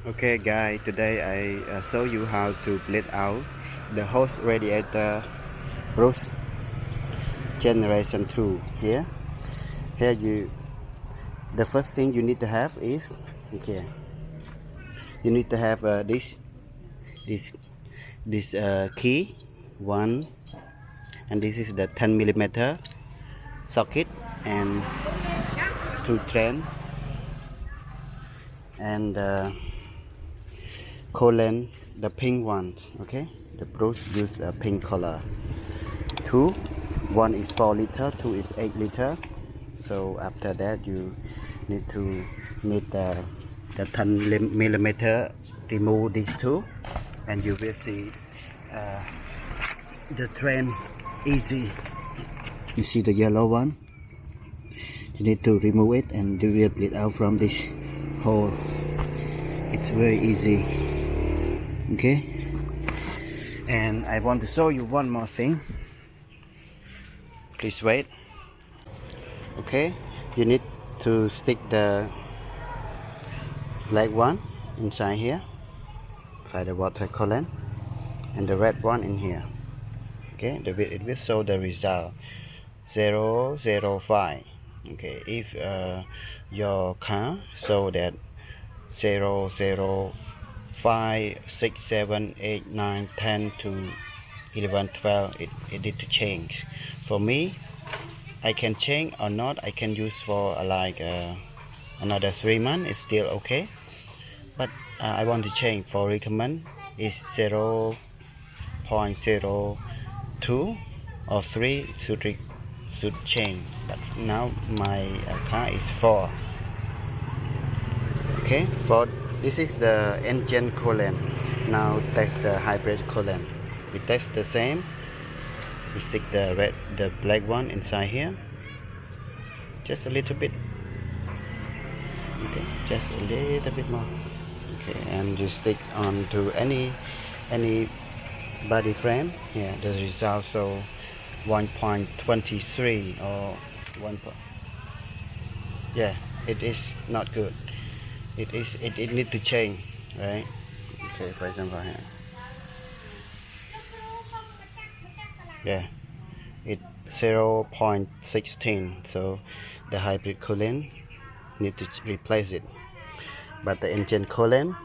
Okay guys, today I show you how to bleed out the hose radiator Prius generation 2 here. Here the first thing you need to have is okay. You need to have this key one, and this is the 10 millimeter socket and two drain and coolant, the pink ones. Okay, the Prius use a pink color. Two, one is 4 liter, two is 8 liter. So after that you need the 10 millimeter, remove these two and you will see the drain easy. You see the yellow one, you need to remove it and you will bleed out from this hole. It's very easy. Okay, and I want to show you one more thing. Please wait. Okay, you need to stick the black one inside here, inside the water coolant, and the red one in here. Okay, it will show the result 005. Okay, if your car show that 005, 6, 7, 8, 9, 10 to 11, 12, it need to change. For me, I can change or not. I can use for another 3 months. It's still okay. But I want to change. For recommend is 0.02 or 3 should change. But now my car is 4. Okay, for this is the engine coolant. Now test the hybrid coolant. We test the same. We stick the black one inside here, just a little bit. Okay, just a little bit more. Okay, and you stick onto any body frame. Yeah, the result so 1.23 or 1. Yeah, it is not good. It need to change, right? Okay, for example here. Yeah, it's 0.16, so the hybrid coolant need to replace it. But the engine coolant,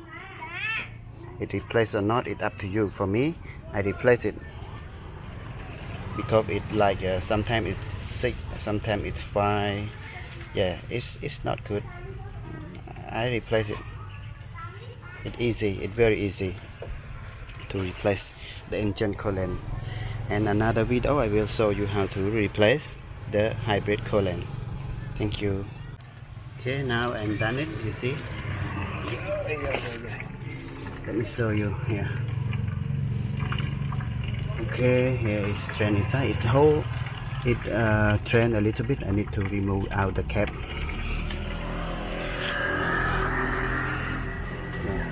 it replace or not, it up to you. For me, I replace it because it sometimes it's 6, sometimes it's 5. Yeah, it's not good. I replace it. It's easy. It's very easy to replace the engine coolant. And another video I will show you how to replace the hybrid coolant. Thank you. Okay, now I'm done it. You see? Let me show you here. Okay, here is drain inside. It drain a little bit. I need to remove out the cap. Yeah.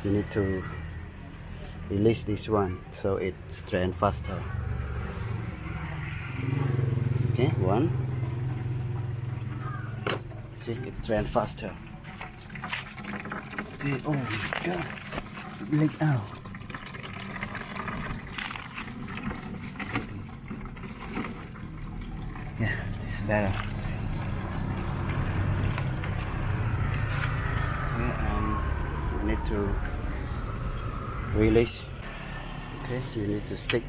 You need to release this one so it drains faster. Okay, one. See, it drains faster. Okay, oh my god, leak out. Yeah, it's better. Okay, you need to release. Okay, you need to stick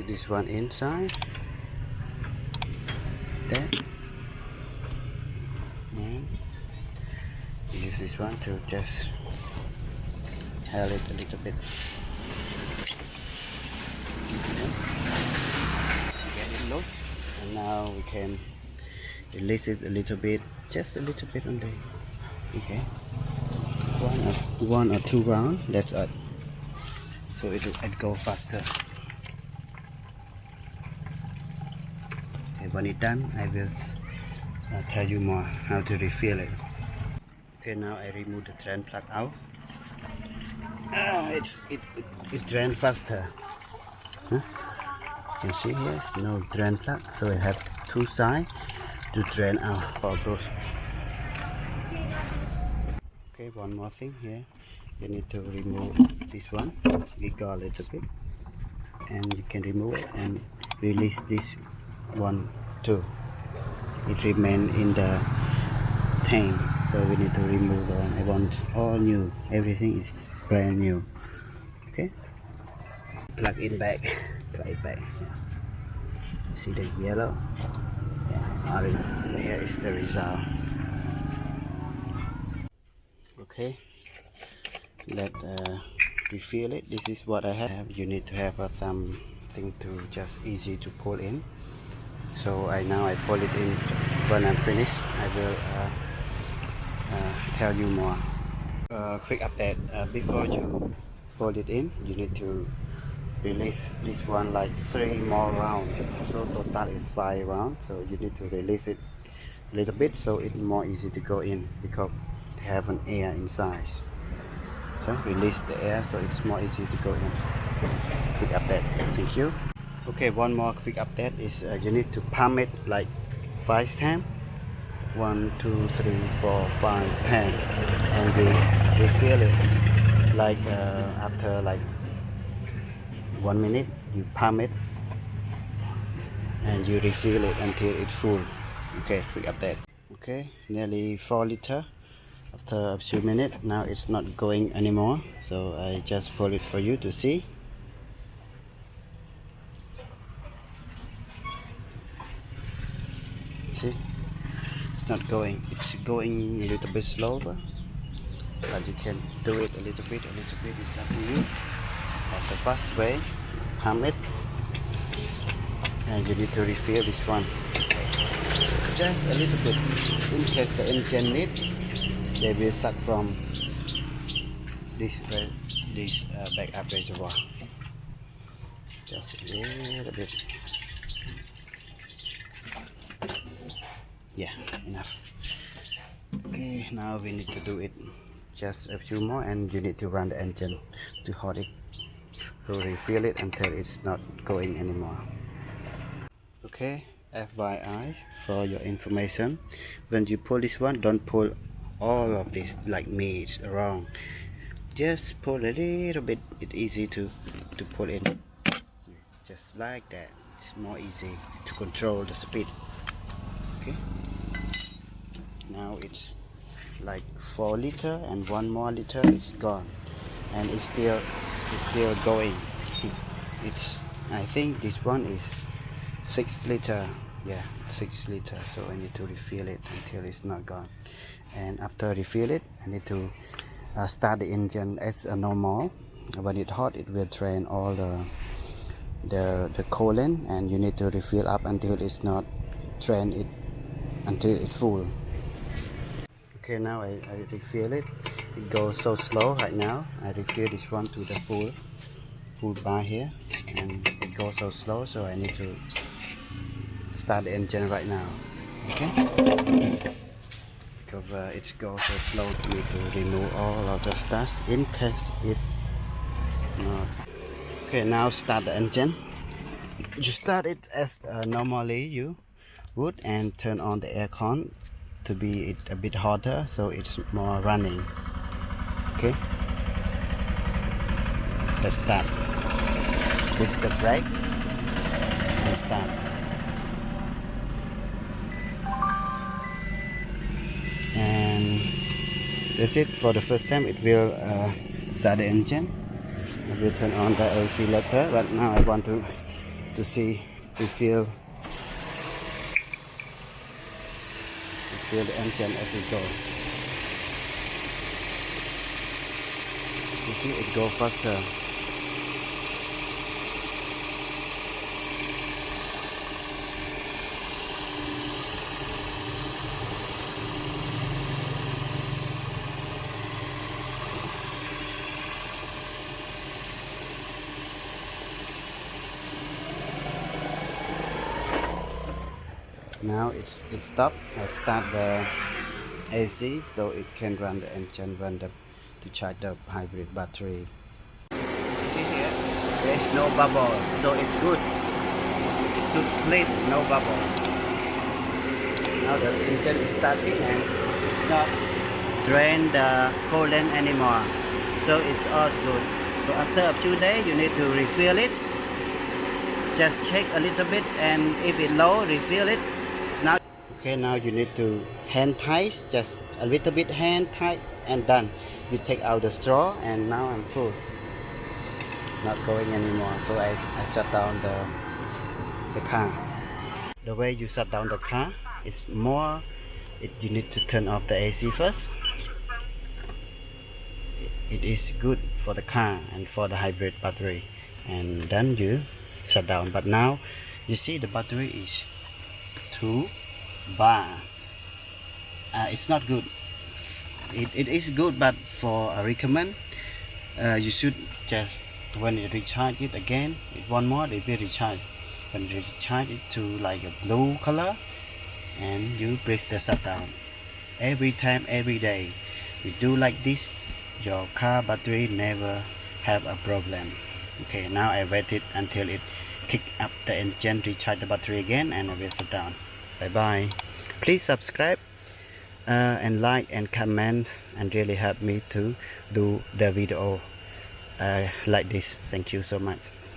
this one inside there, and use this one to just hold it a little bit. Okay. Get it loose, and now we can release it a little bit, just a little bit only. Okay, one or two rounds, that's it. So it go faster. And when it's done, I will tell you more how to refill it. Okay, now I remove the drain plug out. It drains faster. Huh? You can see here, it's no drain plug, so I have two sides to drain out for those. Okay, one more thing here. You need to remove this one. We got a little bit, and you can remove it and release this one too. It remain in the tank, so we need to remove one. I want all new. Everything is brand new. Okay. Plug it back. Plug it back. Yeah. See the yellow? Yeah, orange. Here is the result. Okay. Let refill it. This is what I have. You need to have something to just easy to pull in. So now I pull it in. When I'm finished, I will tell you more. Quick update. Before you pull it in, you need to release this one like 3 more rounds. So total is 5 rounds. So you need to release it a little bit so it's more easy to go in because they have an air inside. So release the air so it's more easy to go in. Quick update. Thank you. Okay, one more quick update is you need to pump it like 5 times. 1, 2, 3, 4, 5, 10, and we refill it like after like 1 minute. You pump it and you refill it until it's full. Okay, quick update. Okay, nearly 4 liters. After a few minutes, now it's not going anymore, so I just pull it for you to see. See, it's not going. It's going a little bit slower, but you can do it a little bit. It's up to you. But the fast way, pump it, and you need to refill this one. Just a little bit, in case the engine needs. They will suck from this backup reservoir. Just a little bit. Yeah, enough. Okay, now we need to do it just a few more, and you need to run the engine to hold it, to refill it until it's not going anymore. Okay, FYI for your information, when you pull this one, don't pull all of this like me. It's wrong. Just pull a little bit. It's easy to pull in, just like that. It's more easy to control the speed. Okay, now it's like 4 liters, and 1 more liter is gone, and it's still going. It's, I think this one is 6 liters. Yeah, 6 liters. So I need to refill it until it's not gone. And after refill it, I need to start the engine as normal. When it's hot, it will drain all the coolant, and you need to refill up until it's not drain it until it's full. Okay, now I refill it. It goes so slow right now. I refill this one to the full bar here, and it goes so slow, so I need to start the engine right now. Okay, because it goes so slow, you need to remove all of the stuff in case it not. Okay, now start the engine. You start it as normally you would, and turn on the aircon to be a bit hotter, so it's more running. Okay, let's start. Push the brake and start. And that's it for the first time. It will start the engine. I will turn on the AC later, but now I want to see, to feel the engine as it goes. You see, it goes faster. Now it's stopped. I start the AC so it can run the engine to charge the hybrid battery. See here, there's no bubble, so it's good. It should clean, no bubble. Now the engine is starting and it's not drain the coolant anymore. So it's all good. So after a few days, you need to refill it. Just check a little bit, and if it's low, refill it. Now, okay, now you need to hand tight, just a little bit hand tight, and done. You take out the straw, and now I'm full. Not going anymore. So I shut down the car. The way you shut down the car is more. You need to turn off the AC first. It is good for the car and for the hybrid battery, and then you shut down. But now you see the battery is 2 bar. It's not good. It is good, but for a recommend, you should just when you recharge it again, it one more it will recharge. When you recharge it to like a blue color, and you press the shutdown. Every time, every day, you do like this, your car battery never have a problem. Okay, now I waited until it kick up the engine, recharge the battery again, and I will shut down. Bye bye. Please subscribe and like and comment, and really help me to do the video like this. Thank you so much.